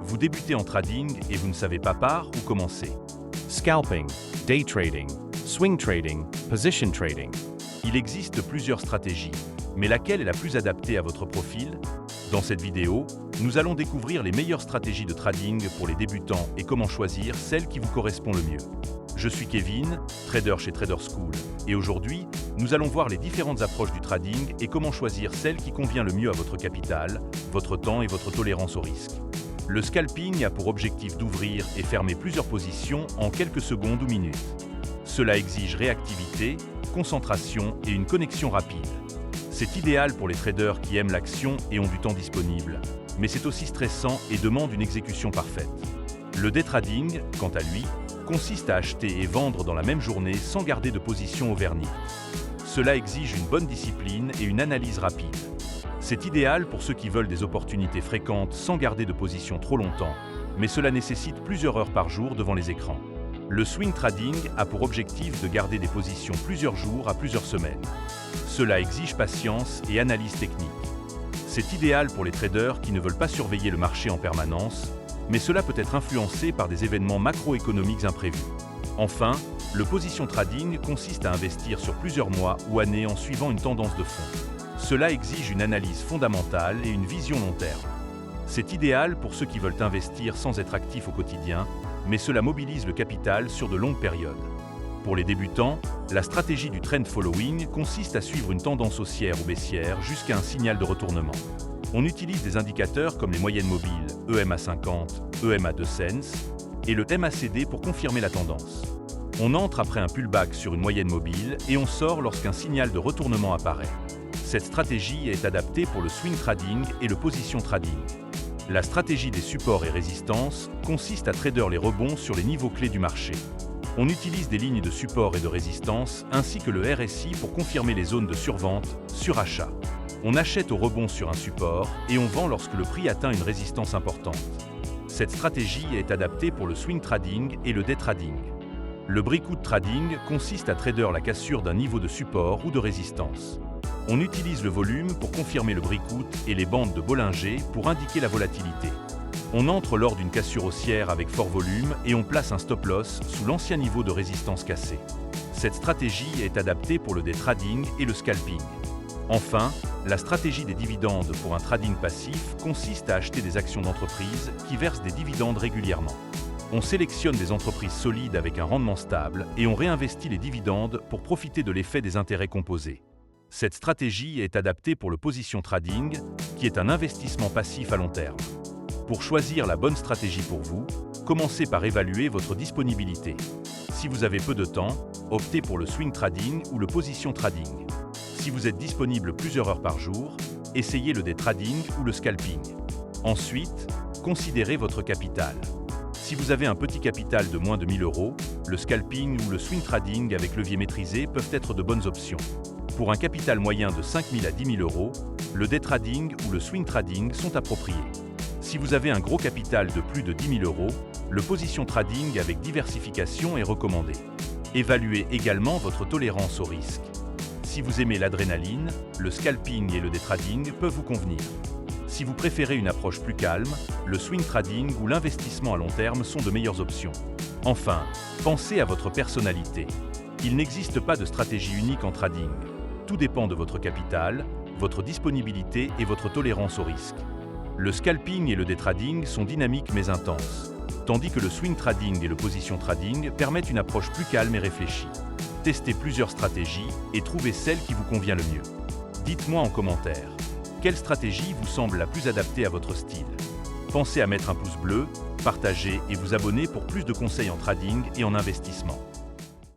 Vous débutez en trading et vous ne savez pas par où commencer. Scalping, day trading, swing trading, position trading. Il existe plusieurs stratégies, mais laquelle est la plus adaptée à votre profil? Dans cette vidéo, nous allons découvrir les meilleures stratégies de trading pour les débutants et comment choisir celle qui vous correspond le mieux. Je suis Kevin, trader chez Trader School, et aujourd'hui, nous allons voir les différentes approches du trading et comment choisir celle qui convient le mieux à votre capital, votre temps et votre tolérance au risque. Le scalping a pour objectif d'ouvrir et fermer plusieurs positions en quelques secondes ou minutes. Cela exige réactivité, concentration et une connexion rapide. C'est idéal pour les traders qui aiment l'action et ont du temps disponible, mais c'est aussi stressant et demande une exécution parfaite. Le day trading, quant à lui, consiste à acheter et vendre dans la même journée sans garder de position au vernis. Cela exige une bonne discipline et une analyse rapide. C'est idéal pour ceux qui veulent des opportunités fréquentes sans garder de position trop longtemps, mais cela nécessite plusieurs heures par jour devant les écrans. Le swing trading a pour objectif de garder des positions plusieurs jours à plusieurs semaines. Cela exige patience et analyse technique. C'est idéal pour les traders qui ne veulent pas surveiller le marché en permanence, mais cela peut être influencé par des événements macroéconomiques imprévus. Enfin, le position trading consiste à investir sur plusieurs mois ou années en suivant une tendance de fond. Cela exige une analyse fondamentale et une vision long terme. C'est idéal pour ceux qui veulent investir sans être actifs au quotidien, mais cela mobilise le capital sur de longues périodes. Pour les débutants, la stratégie du trend following consiste à suivre une tendance haussière ou baissière jusqu'à un signal de retournement. On utilise des indicateurs comme les moyennes mobiles EMA 50, EMA 2 cents et le MACD pour confirmer la tendance. On entre après un pullback sur une moyenne mobile et on sort lorsqu'un signal de retournement apparaît. Cette stratégie est adaptée pour le swing trading et le position trading. La stratégie des supports et résistances consiste à trader les rebonds sur les niveaux clés du marché. On utilise des lignes de support et de résistance ainsi que le RSI pour confirmer les zones de survente, surachat. On achète au rebond sur un support et on vend lorsque le prix atteint une résistance importante. Cette stratégie est adaptée pour le swing trading et le day trading. Le breakout trading consiste à trader la cassure d'un niveau de support ou de résistance. On utilise le volume pour confirmer le breakout et les bandes de Bollinger pour indiquer la volatilité. On entre lors d'une cassure haussière avec fort volume et on place un stop-loss sous l'ancien niveau de résistance cassé. Cette stratégie est adaptée pour le day trading et le scalping. Enfin, la stratégie des dividendes pour un trading passif consiste à acheter des actions d'entreprises qui versent des dividendes régulièrement. On sélectionne des entreprises solides avec un rendement stable et on réinvestit les dividendes pour profiter de l'effet des intérêts composés. Cette stratégie est adaptée pour le position trading, qui est un investissement passif à long terme. Pour choisir la bonne stratégie pour vous, commencez par évaluer votre disponibilité. Si vous avez peu de temps, optez pour le swing trading ou le position trading. Si vous êtes disponible plusieurs heures par jour, essayez le day trading ou le scalping. Ensuite, considérez votre capital. Si vous avez un petit capital de moins de 1000 €, le scalping ou le swing trading avec levier maîtrisé peuvent être de bonnes options. Pour un capital moyen de 5 000 à 10 000 €, le day trading ou le swing trading sont appropriés. Si vous avez un gros capital de plus de 10 000 €, le position trading avec diversification est recommandé. Évaluez également votre tolérance au risque. Si vous aimez l'adrénaline, le scalping et le day trading peuvent vous convenir. Si vous préférez une approche plus calme, le swing trading ou l'investissement à long terme sont de meilleures options. Enfin, pensez à votre personnalité. Il n'existe pas de stratégie unique en trading. Tout dépend de votre capital, votre disponibilité et votre tolérance au risque. Le scalping et le day trading sont dynamiques mais intenses, tandis que le swing trading et le position trading permettent une approche plus calme et réfléchie. Testez plusieurs stratégies et trouvez celle qui vous convient le mieux. Dites-moi en commentaire, quelle stratégie vous semble la plus adaptée à votre style? Pensez à mettre un pouce bleu, partager et vous abonner pour plus de conseils en trading et en investissement.